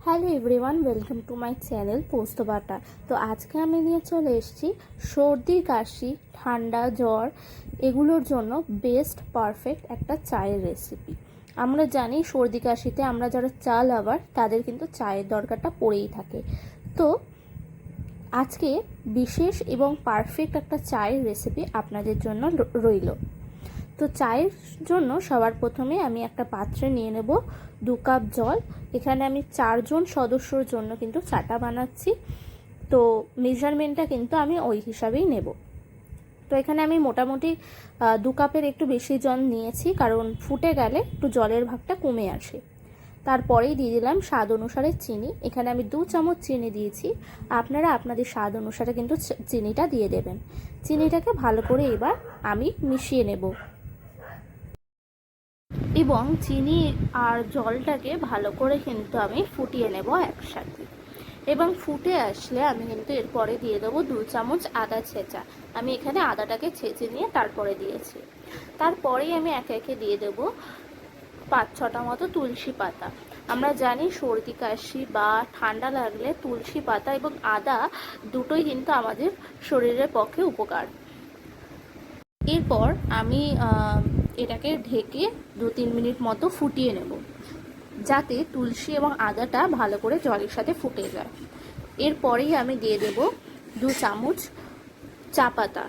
Hello everyone, welcome to my channel পোস্ত বাটা। তো আজকে আমি নিয়ে চলে এসেছি সর্দি কাশি ঠান্ডা জ্বর এগুলোর জন্য বেস্ট পারফেক্ট একটা চায়ের রেসিপি। আমরা জানি সর্দি কাশিতে আমরা যারা চা লাভার তাদের কিন্তু চায়ের দরকারটা পড়েই থাকে। তো আজকে বিশেষ এবং পারফেক্ট একটা চায়ের রেসিপি আপনাদের জন্য রইল। তো চায়ের জন্য সবার প্রথমে আমি একটা পাত্রে নিয়ে নেব 2 কাপ জল। এখানে আমি 4 জন সদস্যর জন্য কিন্তু চাটা বানাচ্ছি, তো মেজারমেন্টটা কিন্তু আমি ওই হিসাবেই নেব। তো এখানে আমি মোটামুটি 2 কাপের একটু বেশি জল নিয়েছি, কারণ ফুটে গেলে একটু জলের ভাগটা কমে আসে। তারপরেই দিয়ে দিলাম স্বাদ অনুসারে চিনি। এখানে আমি 2 চামচ চিনি দিয়েছি, আপনারা আপনাদের স্বাদ অনুসারে কিন্তু চিনিটা দিয়ে দেবেন। চিনিটাকে ভালো করে এবার আমি মিশিয়ে নেব এবং চিনি আর জলটাকে ভালো করে কিন্তু আমি ফুটিয়ে নেব একসাথে। এবং ফুটে আসলে আমি কিন্তু এরপরে দিয়ে দেবো 2 চামচ আদা ছেঁচা। আমি এখানে আদাটাকে ছেঁচে নিয়ে তারপরে দিয়েছি। তারপরেই আমি একে একে দিয়ে দেবো 5-6টা মতো তুলসী পাতা। আমরা জানি সর্দি কাশি বা ঠান্ডা লাগলে তুলসী পাতা এবং আদা দুটোই কিন্তু আমাদের শরীরের পক্ষে উপকার। এরপর আমি এটাকে ঢেকে 2-3 মিনিট মতো ফুটিয়ে নেব, যাতে তুলসী এবং আদাটা ভালো করে জলের সাথে ফুটে যায়। এরপরেই আমি দিয়ে দেব 2 চামচ চা পাতা।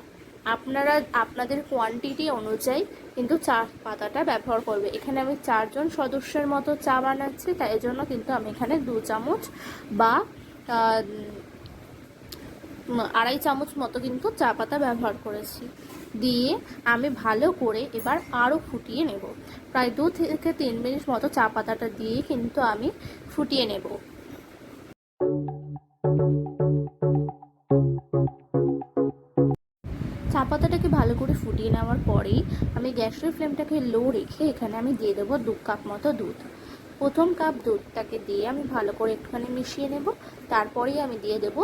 আপনারা আপনাদের কোয়ান্টিটি অনুযায়ী কিন্তু চা পাতাটা ব্যবহার করবে। এখানে আমি 4 জন সদস্যের মতো চা বানাচ্ছি, তাই জন্য কিন্তু আমি এখানে 2 চামচ বা 2.5 চামচ মতো কিন্তু চা পাতা ব্যবহার করেছি। দিয়ে আমি ভালো করে এবার আরও ফুটিয়ে নেব। প্রায় 2 থেকে 3 মিনিট মতো চা পাতাটা দিয়ে কিন্তু আমি ফুটিয়ে নেব। চা পাতাটাকে ভালো করে ফুটিয়ে নেওয়ার পরেই আমি গ্যাসের ফ্লেমটাকে লো রেখে এখানে আমি দিয়ে দেবো 2 কাপ মতো দুধ। প্রথম কাপ দুধটাকে দিয়ে আমি ভালো করে একটুখানি মিশিয়ে নেব। তারপরেই আমি দিয়ে দেবো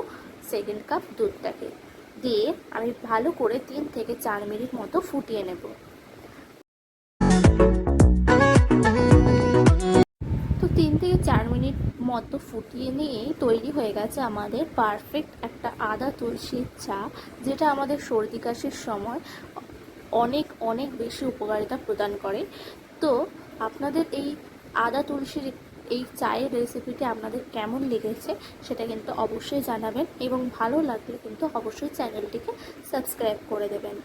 সেকেন্ড কাপ দুধটাকে দিয়ে আমি ভালো করে 3 থেকে 4 মিনিট মতো ফুটিয়ে নেব। তো 3 থেকে 4 মিনিট মতো ফুটিয়ে নিয়েই তৈরি হয়ে গেছে আমাদের পারফেক্ট একটা আদা তুলসীর চা, যেটা আমাদের সর্দি কাশির সময় অনেক অনেক বেশি উপকারিতা প্রদান করে। তো আপনাদের এই আদা তুলসীর এই চায়ের রেসিপিটি আপনাদের কেমন লেগেছে সেটা কিন্তু অবশ্যই জানাবেন, এবং ভালো লাগলে কিন্তু অবশ্যই চ্যানেলটিকে সাবস্ক্রাইব করে দেবেন।